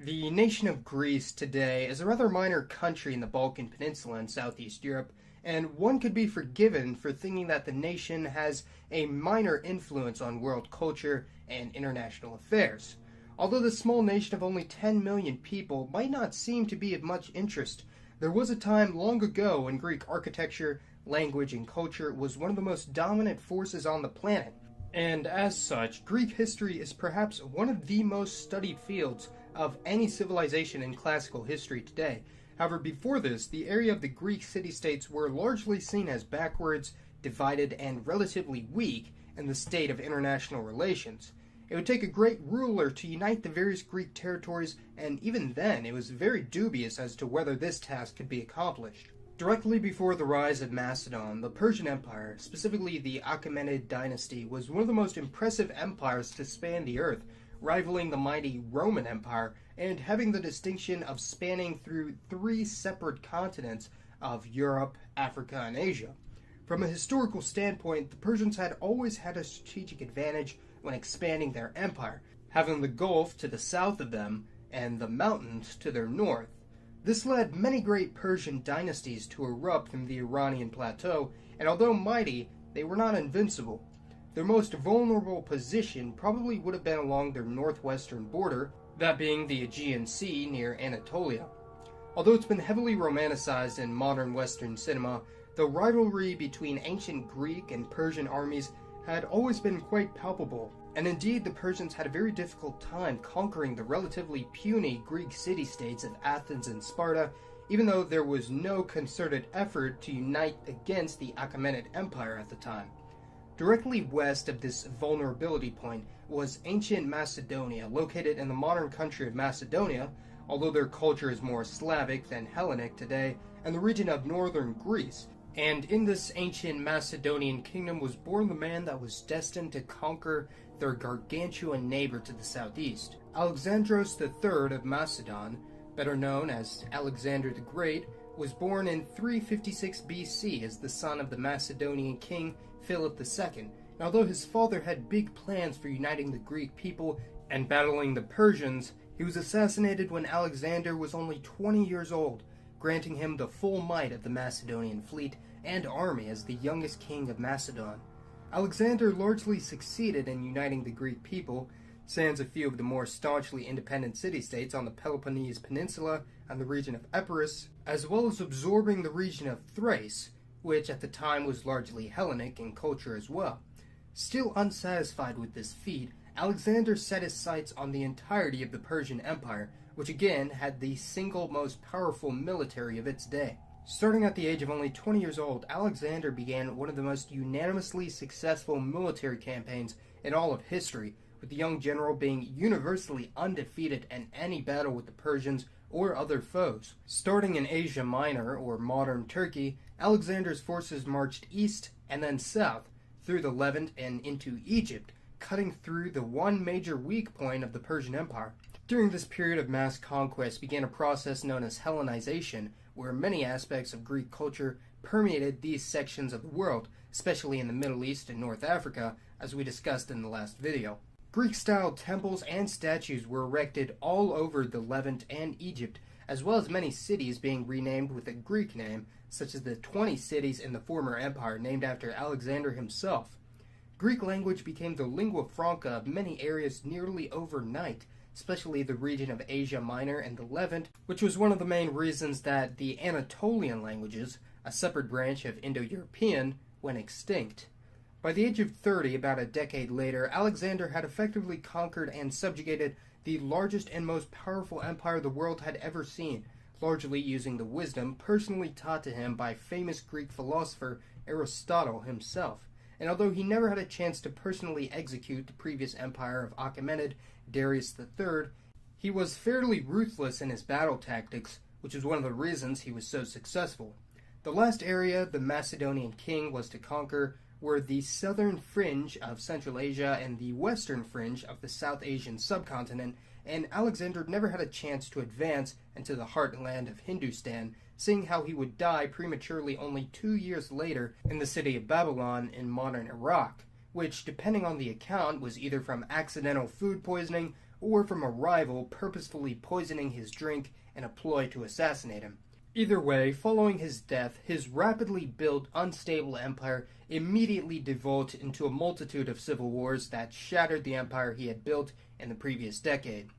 The nation of Greece today is a rather minor country in the Balkan Peninsula in southeast Europe, and one could be forgiven for thinking that the nation has a minor influence on world culture and international affairs. Although this small nation of only 10 million people might not seem to be of much interest, there was a time long ago when Greek architecture, language, and culture was one of the most dominant forces on the planet. And as such, Greek history is perhaps one of the most studied fields of any civilization in classical history today. However, before this, the area of the Greek city-states were largely seen as backwards, divided, and relatively weak in the state of international relations. It would take a great ruler to unite the various Greek territories, and even then it was very dubious as to whether this task could be accomplished. Directly before the rise of Macedon, the Persian Empire, specifically the Achaemenid dynasty, was one of the most impressive empires to span the earth, rivaling the mighty Roman Empire and having the distinction of spanning through 3 separate continents of Europe, Africa, and Asia. From a historical standpoint, the Persians had always had a strategic advantage when expanding their empire, having the Gulf to the south of them and the mountains to their north. This led many great Persian dynasties to erupt from the Iranian plateau, and although mighty, they were not invincible. Their most vulnerable position probably would have been along their northwestern border, that being the Aegean Sea near Anatolia. Although it's been heavily romanticized in modern Western cinema, the rivalry between ancient Greek and Persian armies had always been quite palpable, and indeed the Persians had a very difficult time conquering the relatively puny Greek city-states of Athens and Sparta, even though there was no concerted effort to unite against the Achaemenid Empire at the time. Directly west of this vulnerability point was ancient Macedonia, located in the modern country of Macedonia, although their culture is more Slavic than Hellenic today, and the region of northern Greece. And in this ancient Macedonian kingdom was born the man that was destined to conquer their gargantuan neighbor to the southeast. Alexandros III of Macedon, better known as Alexander the Great, was born in 356 BC as the son of the Macedonian king Philip II, and although his father had big plans for uniting the Greek people and battling the Persians, he was assassinated when Alexander was only 20 years old, granting him the full might of the Macedonian fleet and army as the youngest king of Macedon. Alexander largely succeeded in uniting the Greek people, sans a few of the more staunchly independent city-states on the Peloponnese Peninsula and the region of Epirus, as well as absorbing the region of Thrace, which at the time was largely Hellenic in culture as well. Still unsatisfied with this feat, Alexander set his sights on the entirety of the Persian Empire, which again had the single most powerful military of its day. Starting at the age of only 20 years old, Alexander began one of the most unanimously successful military campaigns in all of history, with the young general being universally undefeated in any battle with the Persians or other foes. Starting in Asia Minor, or modern Turkey, Alexander's forces marched east and then south, through the Levant and into Egypt, cutting through the one major weak point of the Persian Empire. During this period of mass conquest began a process known as Hellenization, where many aspects of Greek culture permeated these sections of the world, especially in the Middle East and North Africa, as we discussed in the last video. Greek-style temples and statues were erected all over the Levant and Egypt, as well as many cities being renamed with a Greek name, such as the 20 cities in the former empire named after Alexander himself. Greek language became the lingua franca of many areas nearly overnight, especially the region of Asia Minor and the Levant, which was one of the main reasons that the Anatolian languages, a separate branch of Indo-European, went extinct. By the age of 30, about a decade later, Alexander had effectively conquered and subjugated the largest and most powerful empire the world had ever seen, largely using the wisdom personally taught to him by famous Greek philosopher Aristotle himself. And although he never had a chance to personally execute the previous empire of Achaemenid, Darius III, he was fairly ruthless in his battle tactics, which is one of the reasons he was so successful. The last area the Macedonian king was to conquer were the southern fringe of Central Asia and the western fringe of the South Asian subcontinent, and Alexander never had a chance to advance into the heartland of Hindustan, seeing how he would die prematurely only 2 years later in the city of Babylon in modern Iraq, which, depending on the account, was either from accidental food poisoning or from a rival purposefully poisoning his drink in a ploy to assassinate him. Either way, following his death, his rapidly built, unstable empire immediately devolved into a multitude of civil wars that shattered the empire he had built in the previous decade.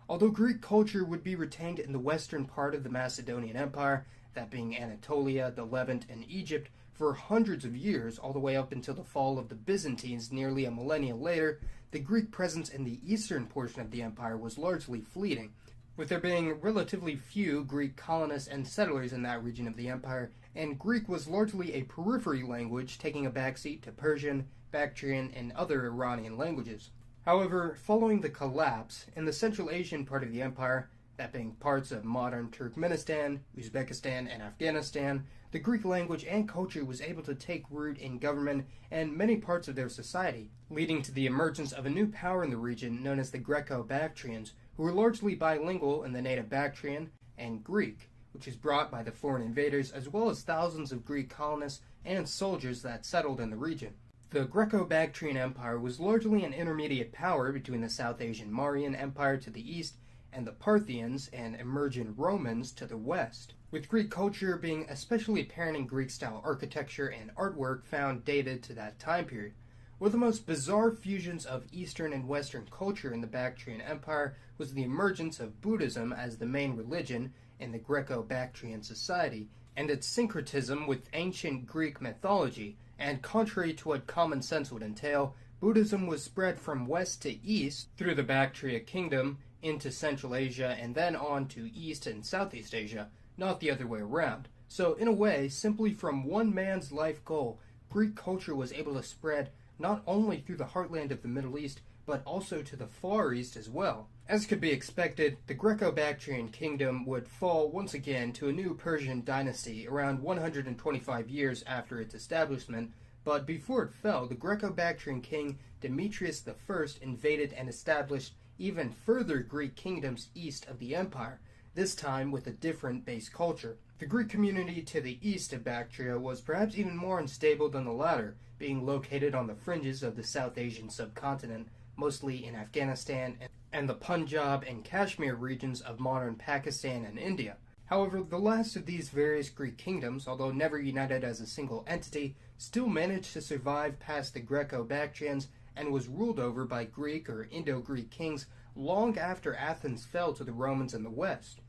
Although Greek culture would be retained in the western part of the Macedonian Empire, that being Anatolia, the Levant, and Egypt, for hundreds of years, all the way up until the fall of the Byzantines nearly a millennia later, the Greek presence in the eastern portion of the empire was largely fleeting, with there being relatively few Greek colonists and settlers in that region of the empire, and Greek was largely a periphery language, taking a backseat to Persian, Bactrian, and other Iranian languages. However, following the collapse, in the Central Asian part of the empire, that being parts of modern Turkmenistan, Uzbekistan, and Afghanistan, the Greek language and culture was able to take root in government and many parts of their society, leading to the emergence of a new power in the region known as the Greco-Bactrians, who were largely bilingual in the native Bactrian and Greek, which is brought by the foreign invaders as well as thousands of Greek colonists and soldiers that settled in the region. The Greco-Bactrian Empire was largely an intermediate power between the South Asian Mauryan Empire to the east and the Parthians and emergent Romans to the west, with Greek culture being especially apparent in Greek-style architecture and artwork found dated to that time period. One of the most bizarre fusions of Eastern and Western culture in the Bactrian Empire was the emergence of Buddhism as the main religion in the Greco-Bactrian society, and its syncretism with ancient Greek mythology, and contrary to what common sense would entail, Buddhism was spread from west to east through the Bactria kingdom into Central Asia and then on to East and Southeast Asia, not the other way around. So in a way, simply from one man's life goal, Greek culture was able to spread not only through the heartland of the Middle East, but also to the Far East as well. As could be expected, the Greco-Bactrian kingdom would fall once again to a new Persian dynasty around 125 years after its establishment, but before it fell, the Greco-Bactrian king Demetrius I invaded and established even further Greek kingdoms east of the empire, this time with a different base culture. The Greek community to the east of Bactria was perhaps even more unstable than the latter, being located on the fringes of the South Asian subcontinent, mostly in Afghanistan and the Punjab and Kashmir regions of modern Pakistan and India. However, the last of these various Greek kingdoms, although never united as a single entity, still managed to survive past the Greco-Bactrians and was ruled over by Greek or Indo-Greek kings long after Athens fell to the Romans in the west.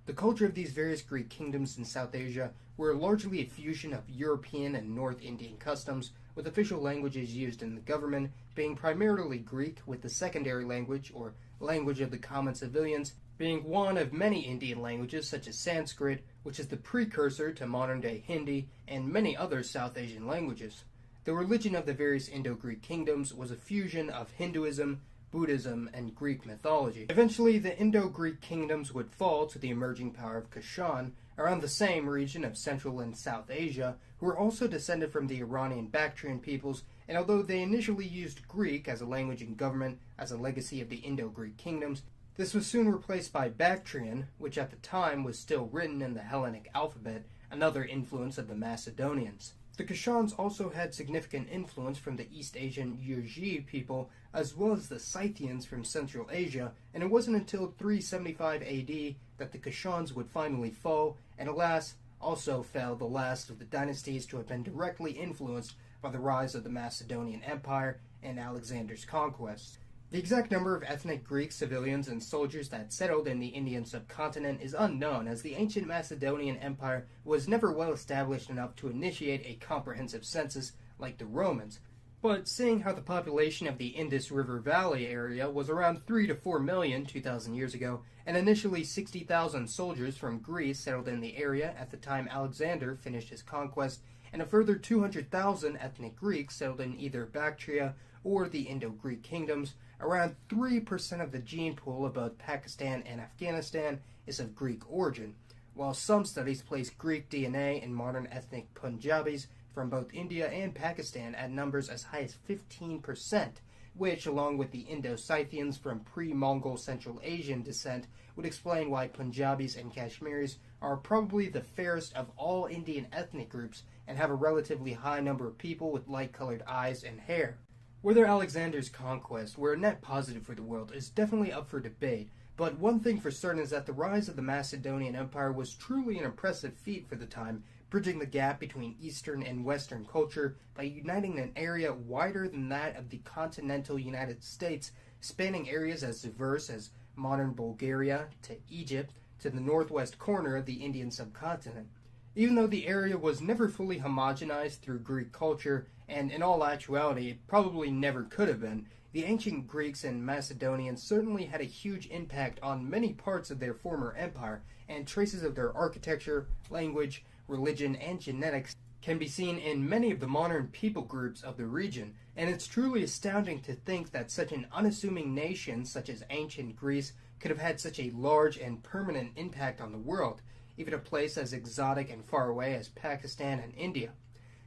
The culture of these various Greek kingdoms in South Asia were largely a fusion of European and North Indian customs, with official languages used in the government being primarily Greek, with the secondary language, or language of the common civilians, being one of many Indian languages such as Sanskrit, which is the precursor to modern-day Hindi, and many other South Asian languages. The religion of the various Indo-Greek kingdoms was a fusion of Hinduism, Buddhism, and Greek mythology. Eventually, the Indo-Greek kingdoms would fall to the emerging power of Kashan, around the same region of Central and South Asia, who were also descended from the Iranian Bactrian peoples, and although they initially used Greek as a language in government as a legacy of the Indo-Greek kingdoms, this was soon replaced by Bactrian, which at the time was still written in the Hellenic alphabet, another influence of the Macedonians. The Kushans also had significant influence from the East Asian Yuezhi people, as well as the Scythians from Central Asia, and it wasn't until 375 AD that the Kushans would finally fall, and alas, also fell the last of the dynasties to have been directly influenced by the rise of the Macedonian Empire and Alexander's conquests. The exact number of ethnic Greek civilians and soldiers that settled in the Indian subcontinent is unknown, as the ancient Macedonian Empire was never well established enough to initiate a comprehensive census like the Romans. But seeing how the population of the Indus River Valley area was around 3 to 4 million 2,000 years ago, and initially 60,000 soldiers from Greece settled in the area at the time Alexander finished his conquest, and a further 200,000 ethnic Greeks settled in either Bactria or the Indo-Greek kingdoms, around 3% of the gene pool of both Pakistan and Afghanistan is of Greek origin, while some studies place Greek DNA in modern ethnic Punjabis from both India and Pakistan at numbers as high as 15%, which, along with the Indo-Scythians from pre-Mongol Central Asian descent, would explain why Punjabis and Kashmiris are probably the fairest of all Indian ethnic groups and have a relatively high number of people with light-colored eyes and hair. Whether Alexander's conquests were a net positive for the world is definitely up for debate, but one thing for certain is that the rise of the Macedonian Empire was truly an impressive feat for the time, bridging the gap between Eastern and Western culture by uniting an area wider than that of the continental United States, spanning areas as diverse as modern Bulgaria to Egypt to the northwest corner of the Indian subcontinent. Even though the area was never fully homogenized through Greek culture, and in all actuality it probably never could have been, the ancient Greeks and Macedonians certainly had a huge impact on many parts of their former empire, and traces of their architecture, language, religion, and genetics can be seen in many of the modern people groups of the region, and it's truly astounding to think that such an unassuming nation such as ancient Greece could have had such a large and permanent impact on the world, even a place as exotic and far away as Pakistan and India.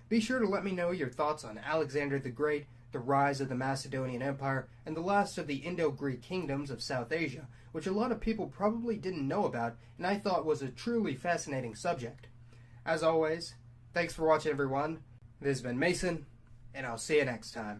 Be sure to let me know your thoughts on Alexander the Great, the rise of the Macedonian Empire, and the last of the Indo-Greek kingdoms of South Asia, which a lot of people probably didn't know about and I thought was a truly fascinating subject. As always, thanks for watching everyone. This has been Mason, and I'll see you next time.